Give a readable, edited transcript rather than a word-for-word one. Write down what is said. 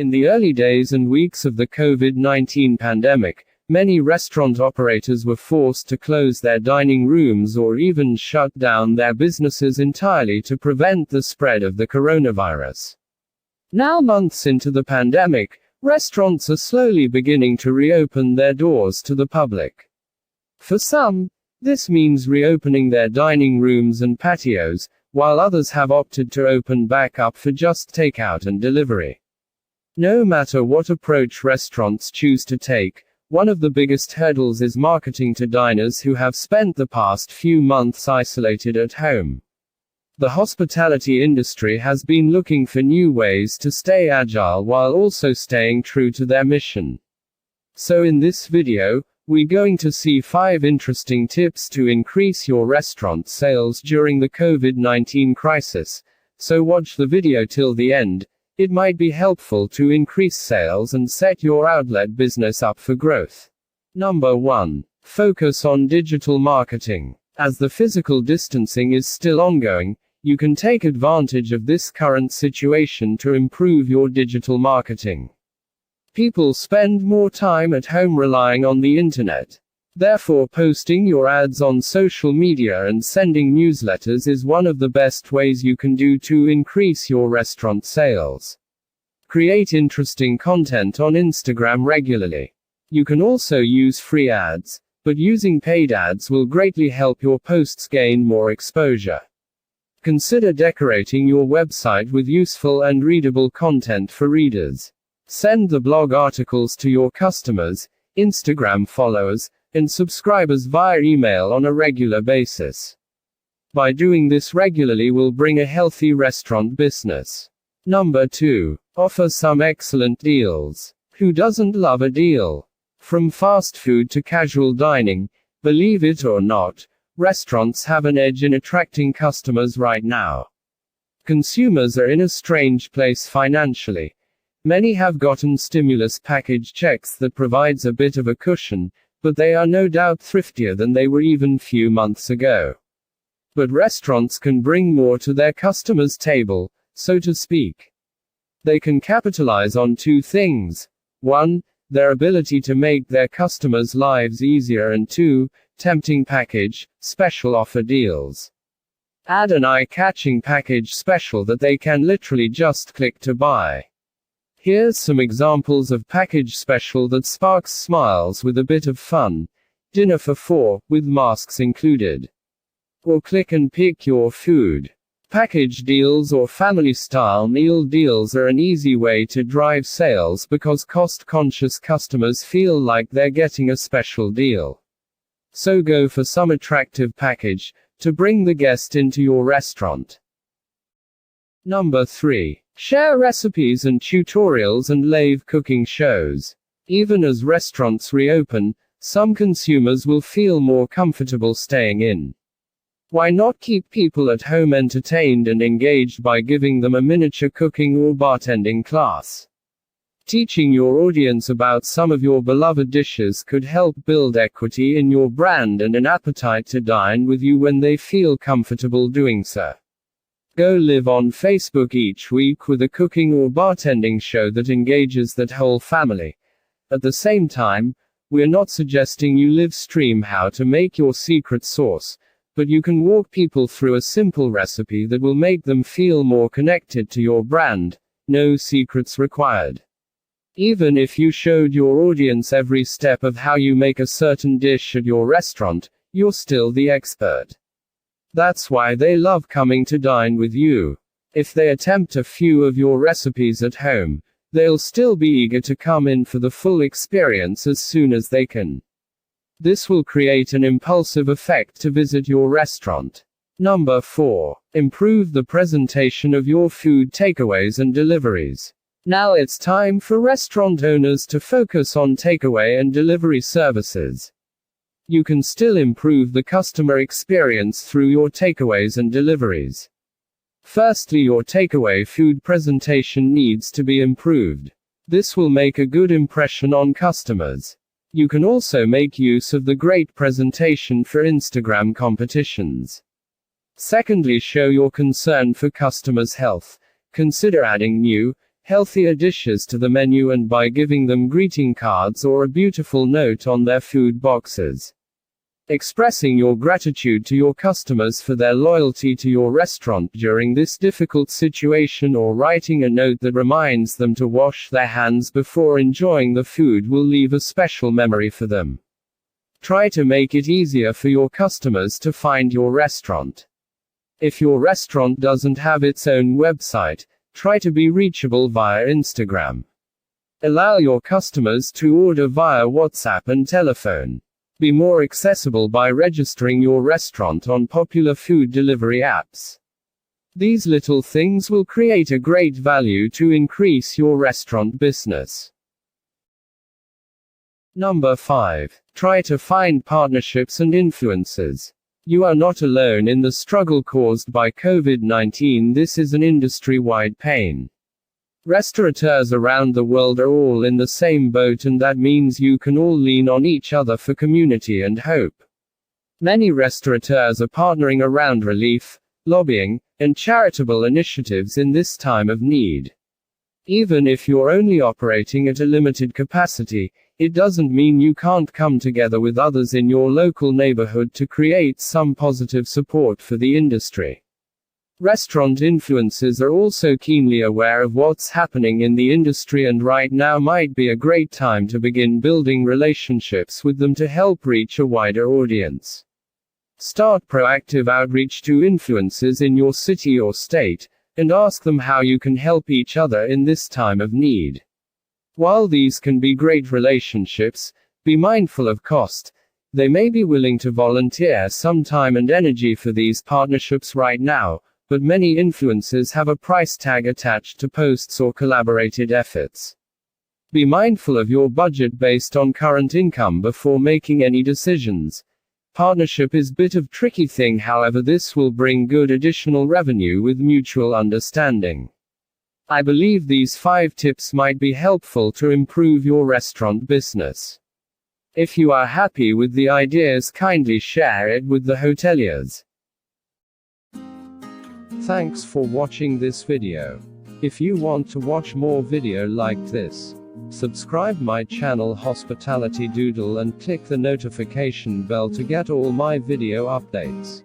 In the early days and weeks of the COVID-19 pandemic, many restaurant operators were forced to close their dining rooms or even shut down their businesses entirely to prevent the spread of the coronavirus. Now, months into the pandemic, restaurants are slowly beginning to reopen their doors to the public. For some, this means reopening their dining rooms and patios, while others have opted to open back up for just takeout and delivery. No matter what approach restaurants choose to take, one of the biggest hurdles is marketing to diners who have spent the past few months isolated at home. The hospitality industry has been looking for new ways to stay agile while also staying true to their mission. So in this video, we're going to see 5 interesting tips to increase your restaurant sales during the COVID-19 crisis. So watch the video till the end. It might be helpful to increase sales and set your outlet business up for growth. Number 1. Focus on digital marketing. As the physical distancing is still ongoing, you can take advantage of this current situation to improve your digital marketing. People spend more time at home relying on the internet. Therefore, posting your ads on social media and sending newsletters is one of the best ways you can do to increase your restaurant sales. Create interesting content on Instagram regularly. You can also use free ads, but using paid ads will greatly help your posts gain more exposure. Consider decorating your website with useful and readable content for readers. Send the blog articles to your customers, Instagram followers, and subscribers via email on a regular basis. By doing this regularly will bring a healthy restaurant business. Number 2. Offer some excellent deals. Who doesn't love a deal? From fast food to casual dining, believe it or not, restaurants have an edge in attracting customers right now. Consumers are in a strange place financially. Many have gotten stimulus package checks that provides a bit of a cushion, but they are no doubt thriftier than they were even few months ago. But restaurants can bring more to their customers' table, so to speak. They can capitalize on 2 things. 1. Their ability to make their customers' lives easier, and 2. Tempting package, special offer deals. Add an eye-catching package special that they can literally just click to buy. Here's some examples of package special that sparks smiles with a bit of fun. Dinner for 4, with masks included. Or click and pick your food. Package deals or family-style meal deals are an easy way to drive sales because cost-conscious customers feel like they're getting a special deal. So go for some attractive package to bring the guest into your restaurant. Number 3. Share recipes and tutorials and live cooking shows. Even as restaurants reopen, some consumers will feel more comfortable staying in. Why not keep people at home entertained and engaged by giving them a miniature cooking or bartending class? Teaching your audience about some of your beloved dishes could help build equity in your brand and an appetite to dine with you when they feel comfortable doing so. Go live on Facebook each week with a cooking or bartending show that engages that whole family. At the same time, we're not suggesting you live stream how to make your secret sauce, but you can walk people through a simple recipe that will make them feel more connected to your brand. No secrets required. Even if you showed your audience every step of how you make a certain dish at your restaurant, you're still the expert. That's why they love coming to dine with you. If they attempt a few of your recipes at home, they'll still be eager to come in for the full experience as soon as they can. This will create an impulsive effect to visit your restaurant. Number 4. Improve the presentation of your food takeaways and deliveries. Now it's time for restaurant owners to focus on takeaway and delivery services. You can still improve the customer experience through your takeaways and deliveries. Firstly, your takeaway food presentation needs to be improved. This will make a good impression on customers. You can also make use of the great presentation for Instagram competitions. Secondly, show your concern for customers' health. Consider adding new, healthier dishes to the menu, and by giving them greeting cards or a beautiful note on their food boxes. Expressing your gratitude to your customers for their loyalty to your restaurant during this difficult situation, or writing a note that reminds them to wash their hands before enjoying the food, will leave a special memory for them. Try to make it easier for your customers to find your restaurant. If your restaurant doesn't have its own website, try to be reachable via Instagram. Allow your customers to order via WhatsApp and telephone. Be more accessible by registering your restaurant on popular food delivery apps. These little things will create a great value to increase your restaurant business. Number 5. Try to find partnerships and influencers. You are not alone in the struggle caused by COVID-19. This is an industry-wide pain. Restaurateurs around the world are all in the same boat, and that means you can all lean on each other for community and hope. Many restaurateurs are partnering around relief, lobbying, and charitable initiatives in this time of need. Even if you're only operating at a limited capacity, it doesn't mean you can't come together with others in your local neighborhood to create some positive support for the industry. Restaurant influencers are also keenly aware of what's happening in the industry, and right now might be a great time to begin building relationships with them to help reach a wider audience. Start proactive outreach to influencers in your city or state, and ask them how you can help each other in this time of need. While these can be great relationships, be mindful of cost. They may be willing to volunteer some time and energy for these partnerships right now, but many influencers have a price tag attached to posts or collaborated efforts. Be mindful of your budget based on current income before making any decisions. Partnership is a bit of tricky thing, however this will bring good additional revenue with mutual understanding. I believe these 5 tips might be helpful to improve your restaurant business. If you are happy with the ideas, kindly share it with the hoteliers. Thanks for watching this video. If you want to watch more video like this, subscribe my channel Hospitality Doodle and click the notification bell to get all my video updates.